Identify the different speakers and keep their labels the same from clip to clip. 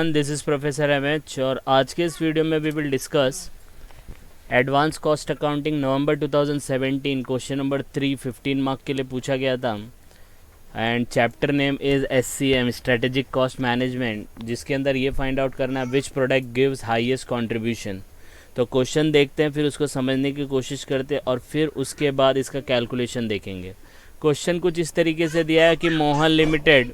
Speaker 1: Everyone, this is professor MH और आज के इस वीडियो में we will discuss advance cost accounting November 2017 question number 3 15 mark के लिए पूछा गया था and chapter name is SCM strategic cost management, जिसके अंदर ये फाइंड आउट करना है which product gives highest contribution. तो क्वेश्चन देखते हैं, फिर उसको समझने की कोशिश करते हैं और फिर उसके बाद इसका कैलकुलेशन देखेंगे। क्वेश्चन कुछ इस तरीके से दिया है कि Mohan limited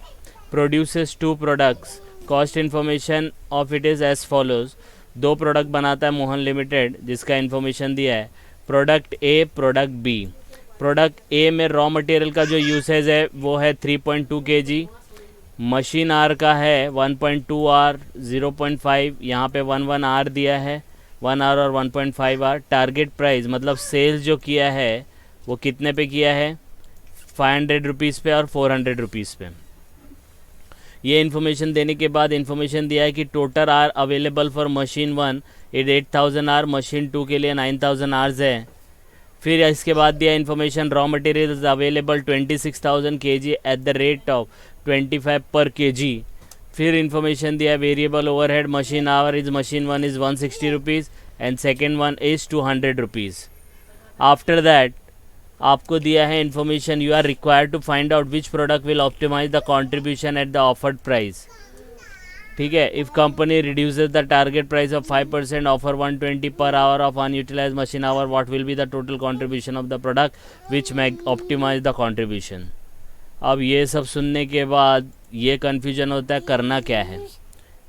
Speaker 1: produces 2 products, cost information of it is as follows. 2 product बनाता है मोहन लिमिटेड, जिसका इन्फॉर्मेशन दिया है product A, product B. Product A में रॉ मटेरियल का जो यूसेज है वो है 3.2 kg, मशीन आर का है 1.2 आर, 0.5, यहाँ पे 1 आर दिया है, 1 आर और 1.5 आर। टारगेट प्राइस मतलब सेल्स जो किया है वो कितने पे किया है, 500 रुपीज़ पे और 400 रुपीज़ पे। ये इन्फॉर्मेशन देने के बाद इन्फॉर्मेशन दिया है कि total hours available for machine 1 it 8000 hours, machine 2 के लिए 9000 आर्स है। फिर इसके बाद दिया information raw material is available 26,000 kg at the rate of 25 per kg। फिर इन्फॉर्मेशन दिया है variable overhead machine hour is machine 1 is 160 rupees and second one is 200 rupees. After that आपको दिया है information you are required to find out which product will optimise the contribution at the offered price. ठीक है, if company reduces the target price of 5%, offer 120 per hour of unutilise machine hour, what will be the total contribution of the product which may optimise the contribution. अब ये सब सुनने के बाद ये confusion होता है करना क्या है।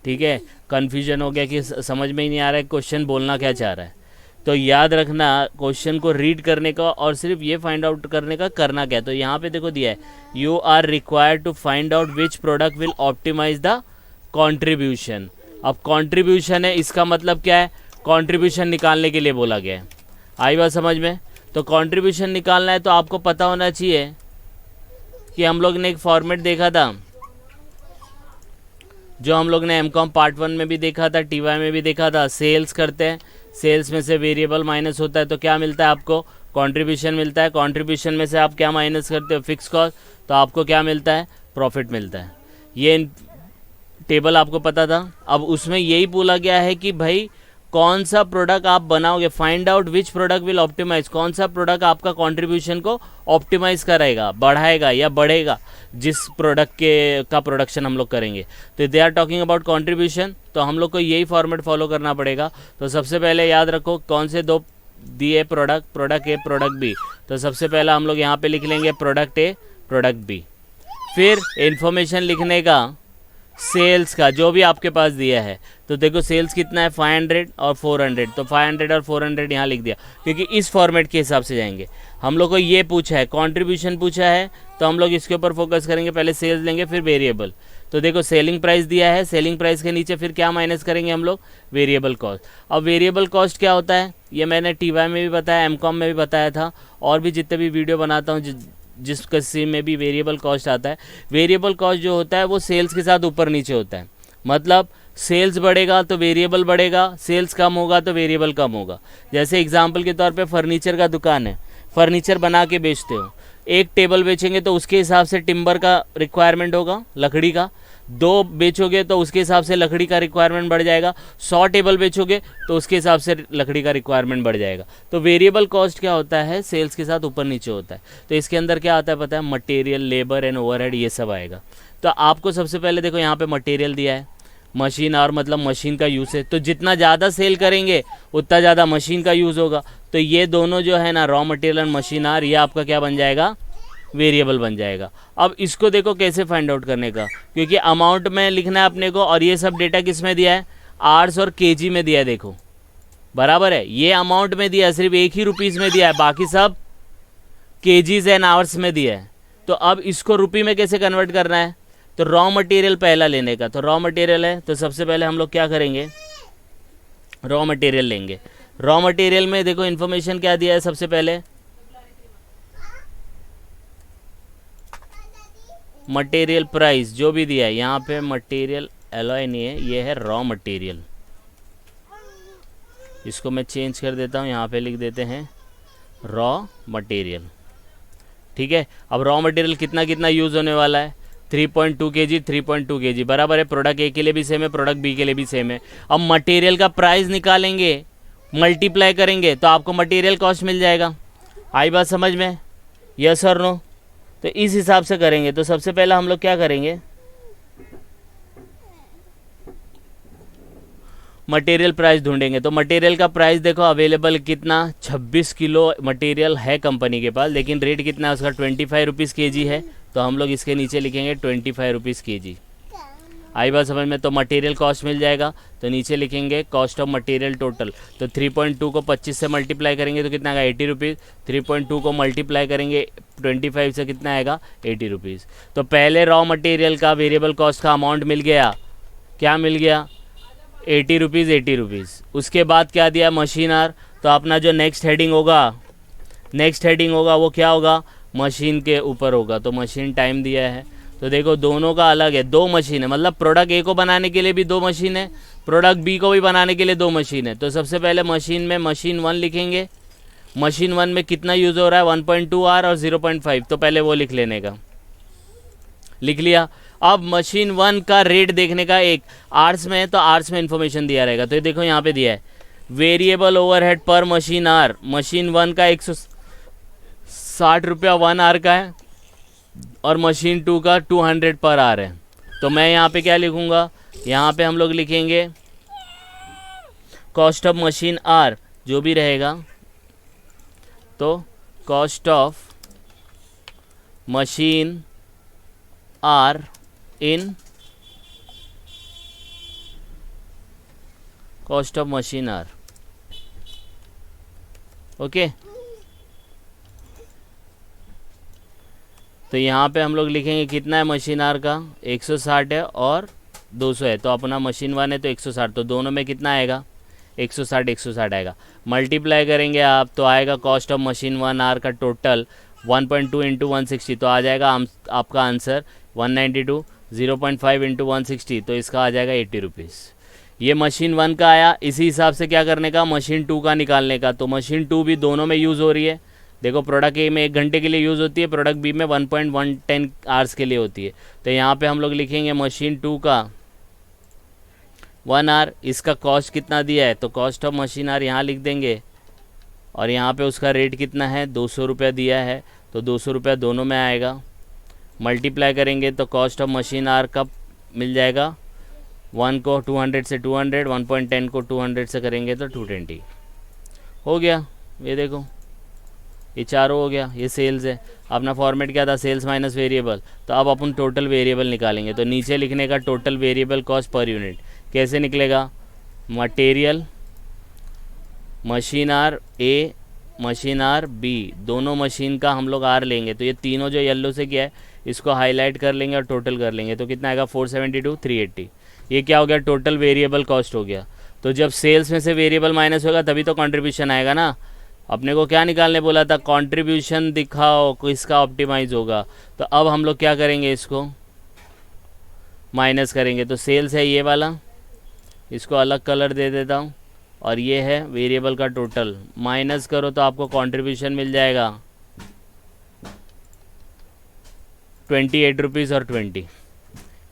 Speaker 1: ठीक है, कन्फ्यूजन हो गया कि समझ में ही नहीं आ रहा है क्वेश्चन बोलना क्या चाह रहा है। तो याद रखना क्वेश्चन को रीड करने का और सिर्फ ये फाइंड आउट करने का करना क्या है। तो यहाँ पे देखो दिया है you are required to find out which product will optimise the contribution. अब कंट्रीब्यूशन है, इसका मतलब क्या है, कंट्रीब्यूशन निकालने के लिए बोला गया है। आई बात समझ में? तो कंट्रीब्यूशन निकालना है तो आपको पता होना चाहिए कि हम लोग ने एक फॉर्मेट देखा था जो हम लोग ने एमकॉम पार्ट 1 में भी देखा था, TY में भी देखा था। सेल्स करते हैं, सेल्स में से वेरिएबल माइनस होता है तो क्या मिलता है आपको, कंट्रीब्यूशन मिलता है। कंट्रीब्यूशन में से आप क्या माइनस करते हो, फिक्स कॉस्ट, तो आपको क्या मिलता है, प्रॉफिट मिलता है। ये टेबल आपको पता था। अब उसमें यही बोला गया है कि भाई कौन सा प्रोडक्ट आप बनाओगे, find out which product will optimise, कौन सा प्रोडक्ट आपका कंट्रीब्यूशन को ऑप्टिमाइज कराएगा, बढ़ाएगा या बढ़ेगा, जिस प्रोडक्ट के का प्रोडक्शन हम लोग करेंगे। तो they are talking about contribution, तो हम लोग को यही फॉर्मेट फॉलो करना पड़ेगा। तो सबसे पहले याद रखो कौन से 2 दिए product, product A, product B. तो सबसे पहला हम लोग यहाँ पे लिख लेंगे प्रोडक्ट ए, प्रोडक्ट बी। फिर इंफॉर्मेशन लिखने का सेल्स का जो भी आपके पास दिया है। तो देखो सेल्स कितना है, 500 और 400, तो 500 और 400 यहाँ लिख दिया क्योंकि इस फॉर्मेट के हिसाब से जाएंगे। हम लोग को ये पूछा है, कंट्रीब्यूशन पूछा है, तो हम लोग इसके ऊपर फोकस करेंगे। पहले सेल्स लेंगे फिर वेरिएबल। तो देखो सेलिंग प्राइस दिया है, सेलिंग प्राइस के नीचे फिर क्या माइनस करेंगे हम लोग, वेरिएबल कॉस्ट। अब वेरिएबल कॉस्ट क्या होता है ये मैंने TY में भी बताया, एमकॉम में भी बताया था, और भी जितने भी वीडियो बनाता हूँ जिस किसी में भी वेरिएबल कॉस्ट आता है। वेरिएबल कॉस्ट जो होता है वो सेल्स के साथ ऊपर नीचे होता है। मतलब सेल्स बढ़ेगा तो वेरिएबल बढ़ेगा, सेल्स कम होगा तो वेरिएबल कम होगा। जैसे एग्जांपल के तौर पे फर्नीचर का दुकान है, फर्नीचर बना के बेचते हो, एक टेबल बेचेंगे तो उसके हिसाब से टिम्बर का रिक्वायरमेंट होगा, लकड़ी का। 2 बेचोगे तो उसके हिसाब से लकड़ी का रिक्वायरमेंट बढ़ जाएगा। 100 टेबल बेचोगे तो उसके हिसाब से लकड़ी का रिक्वायरमेंट बढ़ जाएगा। तो वेरिएबल कॉस्ट क्या होता है, सेल्स के साथ ऊपर नीचे होता है। तो इसके अंदर क्या आता है पता है, मटेरियल, लेबर एंड ओवरहेड, ये सब आएगा। तो आपको सबसे पहले देखो यहाँ पे मटेरियल दिया है, मशीन और मतलब मशीन का यूज़ है। तो जितना ज़्यादा सेल करेंगे उतना ज़्यादा मशीन का यूज़ होगा। तो ये दोनों जो है ना, raw material and machine hour, ये आपका क्या बन जाएगा, वेरिएबल बन जाएगा। अब इसको देखो कैसे फाइंड आउट करने का, क्योंकि अमाउंट में लिखना है अपने को और ये सब डेटा किस में दिया है, आर्स और केजी में दिया है। देखो बराबर है, ये अमाउंट में दिया है, सिर्फ एक ही रुपीज़ में दिया है, बाकी सब केजीज एंड आवर्स में दिया है। तो अब इसको रुपये में कैसे कन्वर्ट करना है, तो रॉ मटेरियल पहला लेने का। तो रॉ मटेरियल है तो सबसे पहले हम लोग क्या करेंगे, रॉ मटेरियल लेंगे। रॉ मटेरियल में देखो इन्फॉर्मेशन क्या दिया है, सबसे पहले मटेरियल प्राइस जो भी दिया है, यहाँ पे मटेरियल एलॉय नहीं है, ये है रॉ मटेरियल। इसको मैं चेंज कर देता हूँ, यहाँ पे लिख देते हैं रॉ मटेरियल। ठीक है, अब रॉ मटेरियल कितना कितना यूज़ होने वाला है, 3.2 kg 3.2 kg बराबर है। प्रोडक्ट ए के लिए भी सेम है, प्रोडक्ट बी के लिए भी सेम है। अब मटेरियल का प्राइस निकालेंगे, मल्टीप्लाई करेंगे तो आपको मटेरियल कॉस्ट मिल जाएगा। आई बात समझ में? यस और नो? तो इस हिसाब से करेंगे। तो सबसे पहले हम लोग क्या करेंगे, मटेरियल प्राइस ढूंढेंगे। तो मटेरियल का प्राइस देखो अवेलेबल कितना, 26 किलो मटेरियल है कंपनी के पास, लेकिन रेट कितना है उसका 25 रुपीज़ के जी है। तो हम लोग इसके नीचे लिखेंगे 25 रुपीज़ के जी। आई बात समझ में? तो मटेरियल कॉस्ट मिल जाएगा, तो नीचे लिखेंगे कॉस्ट ऑफ मटेरियल टोटल। तो 3.2 को 25 से मल्टीप्लाई करेंगे तो कितना आएगा, 80 रुपीज़। 3.2 को मल्टीप्लाई करेंगे 25 से, कितना आएगा, 80 रुपीज़। तो पहले रॉ मटेरियल का वेरिएबल कॉस्ट का अमाउंट मिल गया, क्या मिल गया, 80 रुपीज़ 80 रुपीज़। उसके बाद क्या दिया, मशीन आर। तो अपना जो नेक्स्ट हेडिंग होगा वो क्या होगा, मशीन के ऊपर होगा। तो मशीन टाइम दिया है। तो देखो दोनों का अलग है, 2 मशीन है, मतलब प्रोडक्ट ए को बनाने के लिए भी 2 मशीन है, प्रोडक्ट बी को भी बनाने के लिए 2 मशीन है। तो सबसे पहले मशीन में मशीन 1 लिखेंगे। मशीन 1 में कितना यूज़ हो रहा है, 1.2 आर और 0.5। तो पहले वो लिख लेने का, लिख लिया। अब मशीन 1 का रेट देखने का, एक आर्स में है तो आर्स में इन्फॉर्मेशन दिया रहेगा। तो ये देखो यहाँ पे दिया है variable overhead per machine hour. Machine 1 का 160 रुपया 1 आर का है और मशीन 2 का 200 पर आर है। तो मैं यहाँ पे क्या लिखूँगा, यहाँ पे हम लोग लिखेंगे कॉस्ट ऑफ मशीन आर जो भी रहेगा। तो cost of machine hour in cost of machine hour, okay. तो यहाँ पे हम लोग लिखेंगे कितना है मशीन आर का, 160 है और 200 है। तो अपना मशीन 1 है तो 160, तो दोनों में कितना आएगा, 160 आएगा। मल्टीप्लाई करेंगे आप तो आएगा कॉस्ट ऑफ मशीन 1 आर का टोटल 1.2 इंटू 160। तो आ जाएगा आपका आंसर 192। 0.5 इंटू 160 तो इसका आ जाएगा 80 रुपीज़। ये मशीन 1 का आया। इसी हिसाब से क्या करने का, मशीन 2 का निकालने का। तो मशीन 2 भी दोनों में यूज़ हो रही है। देखो प्रोडक्ट ए में 1 घंटे के लिए यूज़ होती है, प्रोडक्ट बी में 1.110 आवर्स के लिए होती है। तो यहाँ पे हम लोग लिखेंगे मशीन 2 का 1 आवर, इसका कॉस्ट कितना दिया है तो कॉस्ट ऑफ मशीन आर यहाँ लिख देंगे और यहाँ पे उसका रेट कितना है, 200 रुपया दिया है। तो 200 रुपया दोनों में आएगा। मल्टीप्लाई करेंगे तो कॉस्ट ऑफ मशीन आर का मिल जाएगा, 1 को 200 से 200, 1.10 को 200 से करेंगे तो 220 हो गया। ये देखो ये चारों हो गया। ये सेल्स है, अपना फॉर्मेट क्या था, सेल्स माइनस वेरिएबल। तो अब अपन टोटल वेरिएबल निकालेंगे। तो नीचे लिखने का total variable cost per unit कैसे निकलेगा, material machine hour A machine hour B, दोनों मशीन का हम लोग आर लेंगे। तो ये तीनों जो येलो से किया है इसको हाईलाइट कर लेंगे और टोटल कर लेंगे। तो कितना आएगा, 472 380। ये क्या हो गया, टोटल वेरिएबल कॉस्ट हो गया। तो जब सेल्स में से वेरिएबल माइनस होगा तभी तो कंट्रीब्यूशन आएगा ना। अपने को क्या निकालने बोला था, कंट्रीब्यूशन दिखाओ किसका ऑप्टिमाइज होगा। तो अब हम लोग क्या करेंगे, इसको माइनस करेंगे। तो सेल्स है ये वाला, इसको अलग कलर दे देता हूँ, और ये है वेरिएबल का टोटल। माइनस करो तो आपको कंट्रीब्यूशन मिल जाएगा 28 रुपीज़ और 20।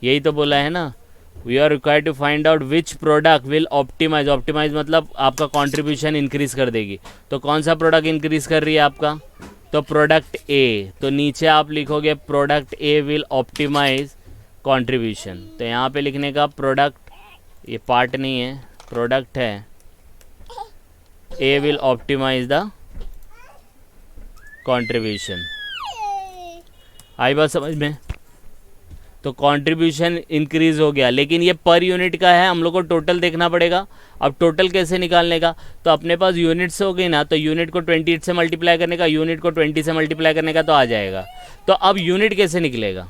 Speaker 1: यही तो बोला है ना, we are required to find out which product will optimise. Optimise मतलब आपका कंट्रीब्यूशन इंक्रीज कर देगी। तो कौन सा प्रोडक्ट इंक्रीज कर रही है आपका, तो प्रोडक्ट ए। तो नीचे आप लिखोगे product A will optimise contribution. तो यहाँ पे लिखने का प्रोडक्ट, ये पार्ट नहीं है, प्रोडक्ट है, ए विल ऑप्टिमाइज द कंट्रीब्यूशन। आई बात समझ में? तो कंट्रीब्यूशन इंक्रीज हो गया, लेकिन ये पर यूनिट का है, हम लोग को टोटल देखना पड़ेगा। अब टोटल कैसे निकालने का, तो अपने पास यूनिट्स हो गई ना, तो यूनिट को 28 से मल्टीप्लाई करने का, यूनिट को 20 से मल्टीप्लाई करने का, तो आ जाएगा। तो अब यूनिट कैसे निकलेगा,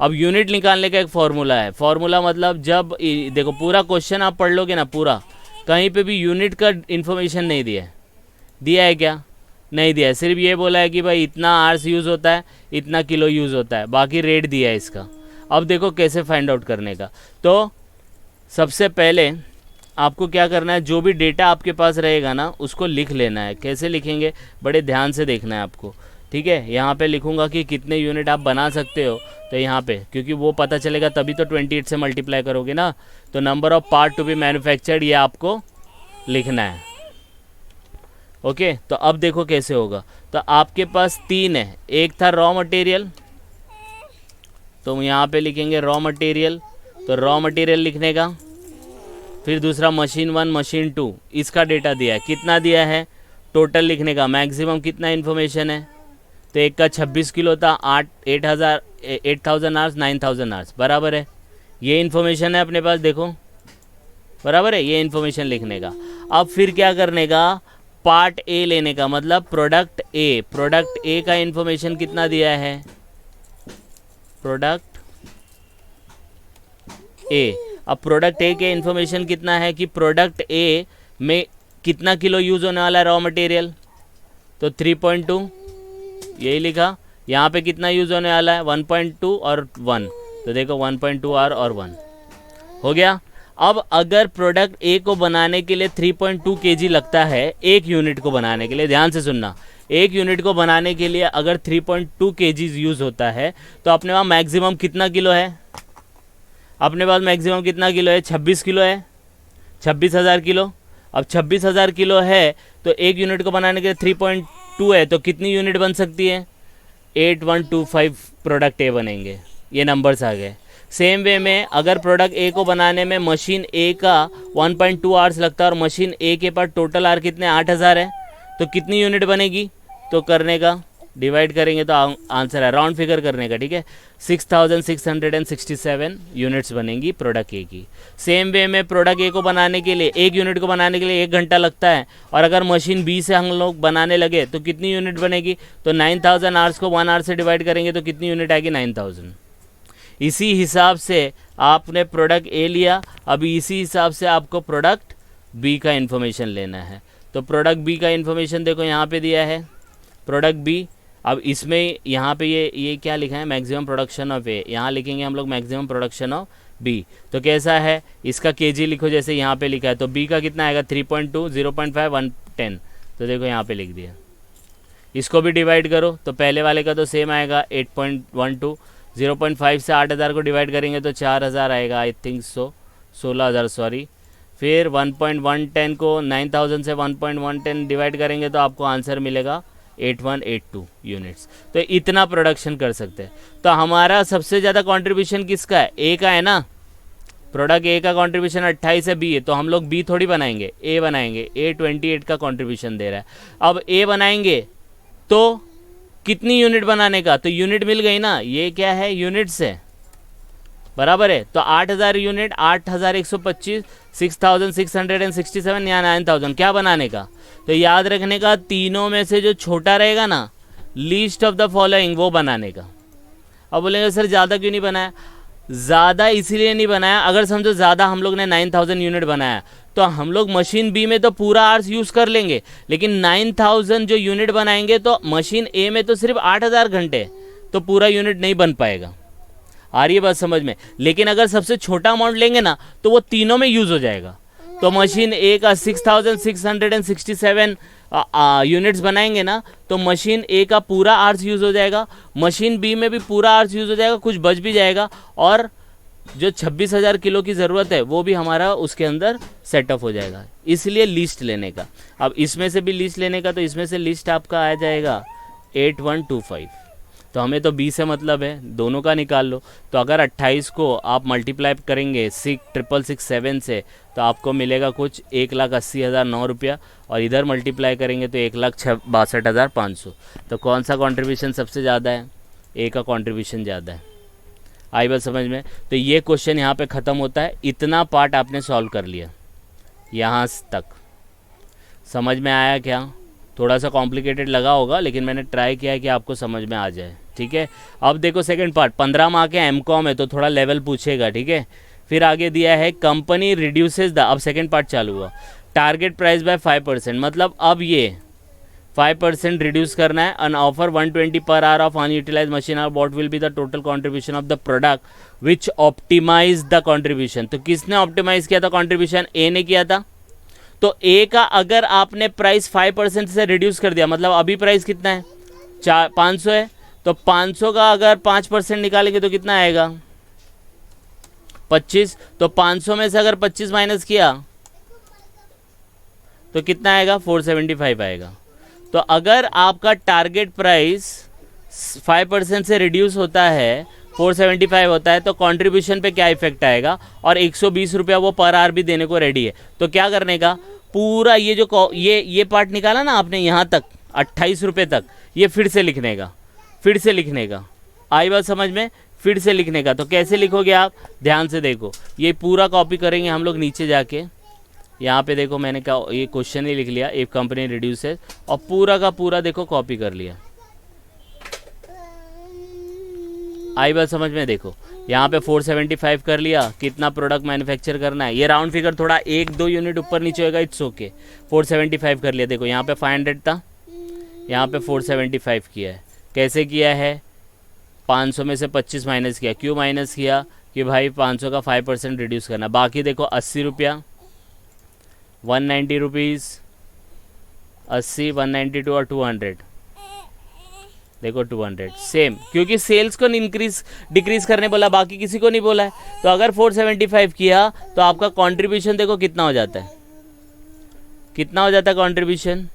Speaker 1: अब यूनिट निकालने का एक फॉर्मूला है। फॉर्मूला मतलब जब देखो पूरा क्वेश्चन आप पढ़ लोगे ना, पूरा कहीं पे भी यूनिट का इन्फॉर्मेशन नहीं दिया है। दिया है क्या, नहीं दिया है। सिर्फ ये बोला है कि भाई इतना आवर्स यूज़ होता है, इतना किलो यूज़ होता है, बाकी रेट दिया है इसका। अब देखो कैसे फाइंड आउट करने का। तो सबसे पहले आपको क्या करना है, जो भी डेटा आपके पास रहेगा ना उसको लिख लेना है। कैसे लिखेंगे, बड़े ध्यान से देखना है आपको। ठीक है, यहाँ पे लिखूँगा कि कितने यूनिट आप बना सकते हो, तो यहाँ पे क्योंकि वो पता चलेगा तभी तो 28 से मल्टीप्लाई करोगे ना। तो number of part to be manufactured ये आपको लिखना है। ओके, तो अब देखो कैसे होगा। तो आपके पास 3 है, एक था रॉ मटेरियल, तो यहाँ पे लिखेंगे रॉ मटेरियल, तो रॉ मटेरियल लिखने का। फिर दूसरा मशीन 1 मशीन 2, इसका डेटा दिया है, कितना दिया है टोटल लिखने का, मैक्सिमम कितना इन्फॉर्मेशन है। तो एक का 26 किलो था, 8000 आवर्स 9000 आवर्स बराबर है, ये इन्फॉर्मेशन है अपने पास, देखो बराबर है, ये इन्फॉर्मेशन लिखने का। अब फिर क्या करने का, पार्ट ए लेने का, मतलब प्रोडक्ट ए का इन्फॉर्मेशन कितना दिया है, प्रोडक्ट ए। अब प्रोडक्ट ए के इन्फॉर्मेशन कितना है कि प्रोडक्ट ए में कितना किलो यूज़ होने वाला है रॉ मटेरियल, तो 3.2 यही लिखा। यहाँ पे कितना यूज़ होने वाला है 1.2 और 1, तो देखो 1.2 आर और 1 हो गया। अब अगर प्रोडक्ट ए को बनाने के लिए 3.2 kg लगता है, एक यूनिट को बनाने के लिए, ध्यान से सुनना, एक यूनिट को बनाने के लिए अगर 3.2 kg यूज़ होता है, तो अपने पास मैक्सिमम कितना किलो है, अपने पास मैक्सिमम कितना किलो है, 26 किलो है, 26,000 किलो। अब 26,000 किलो है तो एक यूनिट को बनाने के लिए 3.2 है, तो कितनी यूनिट बन सकती है, 8125 प्रोडक्ट ए बनेंगे। ये नंबर्स आ गए। सेम वे में अगर प्रोडक्ट ए को बनाने में मशीन ए का 1.2 आवर्स लगता है और मशीन ए के पास टोटल आवर कितने 8000 है, तो कितनी यूनिट बनेगी, तो करने का डिवाइड करेंगे तो आंसर है, राउंड फिगर करने का, ठीक है, 6667 यूनिट्स बनेंगी प्रोडक्ट ए की। सेम वे में प्रोडक्ट ए को बनाने के लिए, एक यूनिट को बनाने के लिए 1 घंटा लगता है, और अगर मशीन बी से हम लोग बनाने लगे तो कितनी यूनिट बनेगी, तो 9000 आवर्स को 1 आवर से डिवाइड करेंगे तो कितनी यूनिट आएगी 9000। इसी हिसाब से आपने प्रोडक्ट ए लिया, अभी इसी हिसाब से आपको प्रोडक्ट बी का इन्फॉर्मेशन लेना है। तो प्रोडक्ट बी का इन्फॉर्मेशन देखो यहाँ पे दिया है, प्रोडक्ट बी। अब इसमें यहाँ पे ये क्या लिखा है, मैक्सिमम प्रोडक्शन ऑफ ए, यहाँ लिखेंगे हम लोग मैक्सिमम प्रोडक्शन ऑफ बी। तो कैसा है, इसका केजी लिखो जैसे यहाँ पे लिखा है, तो बी का कितना आएगा 3.2, 0.5, 110, तो देखो यहाँ पे लिख दिया। इसको भी डिवाइड करो तो पहले वाले का तो सेम आएगा 8.12, 0.5 से 8000 को डिवाइड करेंगे तो 4000 आएगा, आई थिंक सो 16000 सॉरी। फिर 1.110 को 9000 से 1.110 डिवाइड करेंगे तो आपको आंसर मिलेगा 8182 यूनिट्स। तो इतना प्रोडक्शन कर सकते हैं। तो हमारा सबसे ज़्यादा कंट्रीब्यूशन किसका है, ए का है ना, प्रोडक्ट ए का कंट्रीब्यूशन 28 है, बी है, तो हम लोग बी थोड़ी बनाएंगे, ए बनाएंगे। ए 28 का कंट्रीब्यूशन दे रहा है। अब ए बनाएंगे तो कितनी यूनिट बनाने का, तो यूनिट मिल गई ना, ये क्या है यूनिट्स है, बराबर है। तो 8000 यूनिट, 8125, 6667 या 9000 क्या बनाने का, तो याद रखने का तीनों में से जो छोटा रहेगा ना, लीस्ट ऑफ द फॉलोइंग, वो बनाने का। अब बोलेंगे सर ज़्यादा क्यों नहीं बनाया, ज़्यादा इसीलिए नहीं बनाया, अगर समझो ज़्यादा हम लोग ने 9000 यूनिट बनाया तो हम लोग मशीन बी में तो पूरा आवर्स यूज़ कर लेंगे, लेकिन 9000 जो यूनिट बनाएंगे तो मशीन ए में तो सिर्फ 8000 घंटे, तो पूरा यूनिट नहीं बन पाएगा। आ रही है बात समझ में। लेकिन अगर सबसे छोटा अमाउंट लेंगे ना तो वो तीनों में यूज़ हो जाएगा। तो मशीन ए का 6667 यूनिट्स बनाएंगे ना तो मशीन ए का पूरा आवर्स यूज़ हो जाएगा, मशीन बी में भी पूरा आवर्स यूज़ हो जाएगा, कुछ बच भी जाएगा, और जो 26,000 किलो की ज़रूरत है वो भी हमारा उसके अंदर सेट ऑफ हो जाएगा। इसलिए लिस्ट लेने का। अब इसमें से भी लिस्ट लेने का, तो इसमें से लिस्ट आपका आ जाएगा 8125। तो हमें तो बी से मतलब है, दोनों का निकाल लो। तो अगर 28 को आप मल्टीप्लाई करेंगे 6667 से तो आपको मिलेगा कुछ 1,80,009 रुपया, और इधर मल्टीप्लाई करेंगे तो 1,62,500। तो कौन सा कंट्रीब्यूशन सबसे ज़्यादा है, ए का कंट्रीब्यूशन ज़्यादा है। आई बात समझ में। तो ये क्वेश्चन यहाँ पे ख़त्म होता है। इतना पार्ट आपने सॉल्व कर लिया, यहाँ तक समझ में आया क्या? थोड़ा सा कॉम्प्लिकेटेड लगा होगा, लेकिन मैंने ट्राई किया है कि आपको समझ में आ जाए। ठीक है, अब देखो सेकंड पार्ट, 15 मार्क के एमकॉम है तो थोड़ा लेवल पूछेगा। ठीक है, फिर आगे दिया है कंपनी रिड्यूसेस द, अब सेकंड पार्ट चालू हुआ, टारगेट प्राइस बाय 5%। मतलब अब ये 5% रिड्यूस करना है। अन offer 120 per hour of unutilise machine hour, what will be the total contribution of the product which optimise the contribution. तो किसने ऑप्टिमाइज किया था कंट्रीब्यूशन? ए ने किया था। तो ए का अगर आपने प्राइस 5% से रिड्यूस कर दिया, मतलब अभी प्राइस कितना है 500 है, तो 500 का अगर 5% निकालेंगे तो कितना आएगा 25। तो 500 में से अगर 25 माइनस किया तो कितना आएगा 475 आएगा। तो अगर आपका टारगेट प्राइस 5% से रिड्यूस होता है, 475 होता है, तो कंट्रीब्यूशन पे क्या इफेक्ट आएगा, और 120 रुपया वो पर आवर भी देने को रेडी है। तो क्या करने का, पूरा ये जो ये पार्ट निकाला ना आपने यहाँ तक 28 रुपये तक, ये फिर से लिखने का आई बात समझ में, फिर से लिखने का। तो कैसे लिखोगे आप, ध्यान से देखो, ये पूरा कॉपी करेंगे हम लोग नीचे जाके। यहाँ पे देखो मैंने क्या ये क्वेश्चन ही लिख लिया, इफ कंपनी रिड्यूसेस, और पूरा का पूरा देखो कॉपी कर लिया। आई बात समझ में, देखो यहाँ पे 475 कर लिया, कितना प्रोडक्ट मैन्युफैक्चर करना है, ये राउंड फिगर थोड़ा 1-2 यूनिट ऊपर नीचे होगा, इट्स ओके। 475 कर लिया, देखो यहाँ पे 500 था, यहाँ पे 475 किया है। कैसे किया है, 500 में से 25 माइनस किया। क्यों माइनस किया, कि भाई 500 का 5% रिड्यूस करना। बाकी देखो 80 रुपया, 190 रुपीज़, 80, 192 और 200, देखो 200 सेम, क्योंकि सेल्स को डिक्रीज करने बोला, बाकी किसी को नहीं बोला है। तो अगर 475 किया तो आपका कंट्रीब्यूशन देखो कितना हो जाता है, कितना हो जाता है कंट्रीब्यूशन,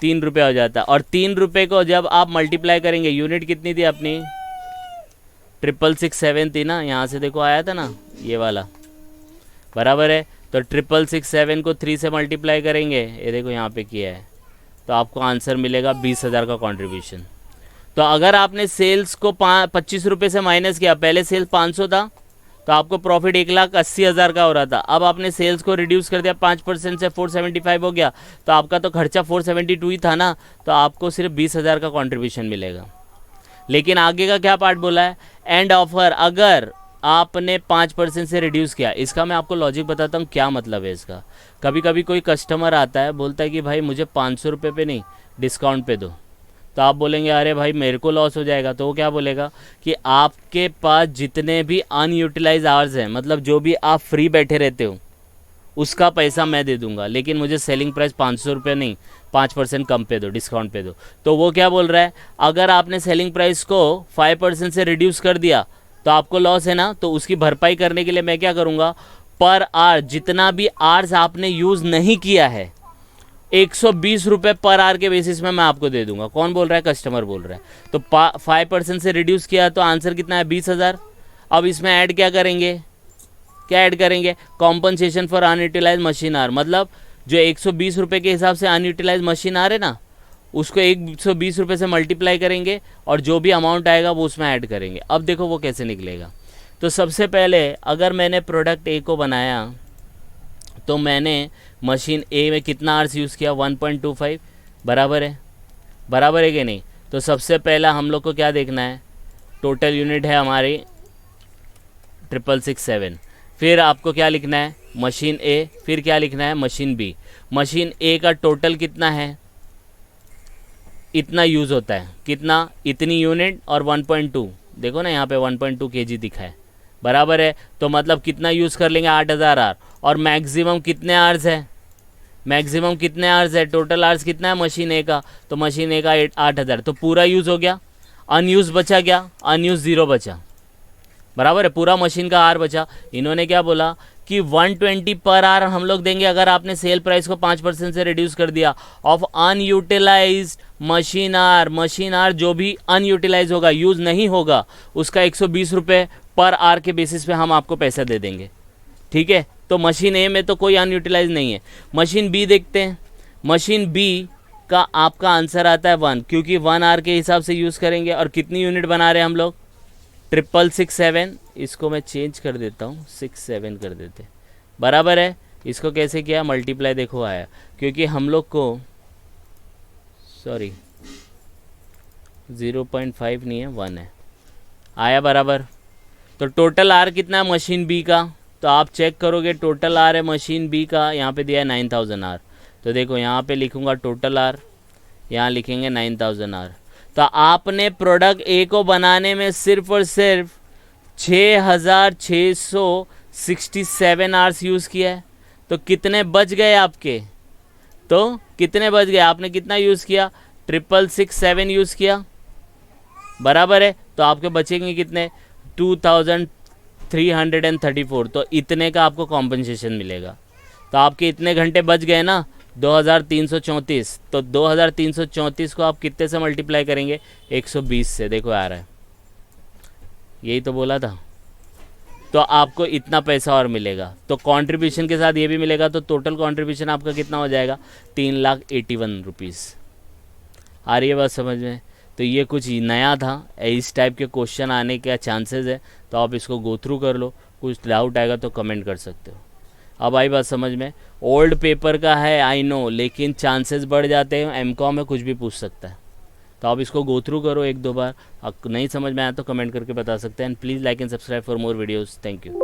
Speaker 1: 3 रुपया हो जाता है। और 3 रुपये को जब आप मल्टीप्लाई करेंगे, यूनिट कितनी थी अपनी 667 थी ना, यहाँ से देखो आया था ना ये वाला, बराबर है। तो 667 को 3 से मल्टीप्लाई करेंगे, ये देखो यहाँ पे किया है, तो आपको आंसर मिलेगा 20,000 का कंट्रीब्यूशन। तो अगर आपने सेल्स को 25 रुपये से माइनस किया, पहले सेल्स 500 था तो आपको प्रॉफिट 1,80,000 का हो रहा था। अब आपने सेल्स को रिड्यूस कर दिया 5% से, 475 हो गया, तो आपका तो खर्चा 472 ही था ना, तो आपको सिर्फ 20,000 का कंट्रीब्यूशन मिलेगा। लेकिन आगे का क्या पार्ट बोला है, एंड ऑफर अगर आपने 5% से रिड्यूस किया। इसका मैं आपको लॉजिक बताता हूँ क्या मतलब है इसका। कभी कभी कोई कस्टमर आता है, बोलता है कि भाई मुझे 500 रुपये पे नहीं, डिस्काउंट पे दो। तो आप बोलेंगे अरे भाई मेरे को लॉस हो जाएगा। तो वो क्या बोलेगा कि आपके पास जितने भी अनयूटिलाइज आवर्स हैं, मतलब जो भी आप फ्री बैठे रहते हो, उसका पैसा मैं दे दूंगा, लेकिन मुझे सेलिंग प्राइस 500 रुपये नहीं, 5% कम पे दो, डिस्काउंट पे दो। तो वो क्या बोल रहा है, अगर आपने सेलिंग प्राइस को 5% से रिड्यूस कर दिया तो आपको लॉस है ना, तो उसकी भरपाई करने के लिए मैं क्या करूँगा, पर आवर जितना भी आवर्स आपने यूज़ नहीं किया है 120 रुपये पर आवर के बेसिस में मैं आपको दे दूंगा। कौन बोल रहा है, कस्टमर बोल रहा है। तो 5% से रिड्यूस किया तो आंसर कितना है 20,000। अब इसमें ऐड क्या करेंगे, क्या ऐड करेंगे, compensation for unutilise machine our, मतलब जो 120 रुपये के हिसाब से अनयूटिलाइज मशीन आर है ना, उसको 120 रुपये से मल्टीप्लाई करेंगे और जो भी अमाउंट आएगा वो उसमें ऐड करेंगे। अब देखो वो कैसे निकलेगा। तो सबसे पहले अगर मैंने प्रोडक्ट ए को बनाया तो मैंने मशीन ए में कितना आवर्स यूज़ किया, 1.25, बराबर है कि नहीं। तो सबसे पहला हम लोग को क्या देखना है, टोटल यूनिट है हमारी 667। फिर आपको क्या लिखना है, मशीन ए, फिर क्या लिखना है, मशीन बी। मशीन ए का टोटल कितना है, इतना यूज़ होता है, कितना, इतनी यूनिट और 1.2, देखो ना यहाँ पे 1.2 kg दिखा है, बराबर है। तो मतलब कितना यूज़ कर लेंगे, 8,000 आवर। और मैक्सिमम कितने आवर्स है, मैक्सिमम कितने आवर्स है, टोटल आवर्स कितना है मशीन ए का, तो मशीन ए का 8,000, तो पूरा यूज़ हो गया। अनयूज़ बचा क्या, अनयूज़ 0 बचा, बराबर है, पूरा मशीन का आर बचा। इन्होंने क्या बोला कि 120 पर आवर हम लोग देंगे अगर आपने सेल प्राइस को 5% से रिड्यूस कर दिया ऑफ अनयूटिलाइज्ड मशीन आर जो भी अनयूटिलाइज होगा, यूज़ नहीं होगा, उसका 120 रुपये पर आवर के बेसिस पे हम आपको पैसा दे देंगे, ठीक है। तो मशीन ए में तो कोई अनयूटिलाइज नहीं है। मशीन बी देखते हैं, मशीन बी का आपका आंसर आता है 1, क्योंकि 1 आवर के हिसाब से यूज़ करेंगे। और कितनी यूनिट बना रहे हैं हम लोग, 667, इसको मैं चेंज कर देता हूँ, 67 कर देते, बराबर है। इसको कैसे किया, मल्टीप्लाई देखो आया, क्योंकि हम लोग को 0.5 नहीं है, 1 है, आया बराबर। तो टोटल आर कितना है मशीन बी का, तो आप चेक करोगे टोटल आर है मशीन बी का, यहाँ पे दिया है 9,000 आर। तो देखो यहाँ पे लिखूँगा टोटल आर, यहाँ लिखेंगे 9,000 आर। तो आपने प्रोडक्ट ए को बनाने में सिर्फ और सिर्फ 6,667 आवर्स यूज़ किया है। तो कितने बच गए आपके, तो कितने बच गए, आपने कितना यूज़ किया, 6667 यूज़ किया, बराबर है, तो आपके बचेंगे कितने 2334। तो इतने का आपको कॉम्पनसेशन मिलेगा। तो आपके इतने घंटे बच गए ना 2334। तो 2334 को आप कितने से मल्टीप्लाई करेंगे 120 से, देखो आ रहा है, यही तो बोला था। तो आपको इतना पैसा और मिलेगा। तो कंट्रीब्यूशन के साथ ये भी मिलेगा, तो टोटल कंट्रीब्यूशन आपका कितना हो जाएगा 3,81 रुपीज़। आ रही है बात समझ में? तो ये कुछ नया था, इस टाइप के क्वेश्चन आने के चांसेस है, तो आप इसको गो थ्रू कर लो। कुछ डाउट आएगा तो कमेंट कर सकते हो। अब आई बात समझ में? ओल्ड पेपर का है आई नो, लेकिन चांसेस बढ़ जाते हैं, एमकॉम में कुछ भी पूछ सकता है। तो आप इसको गो थ्रू करो 1-2 बार। आपको नहीं समझ में आया तो कमेंट करके बता सकते हैं। And please like and subscribe for more videos. Thank you.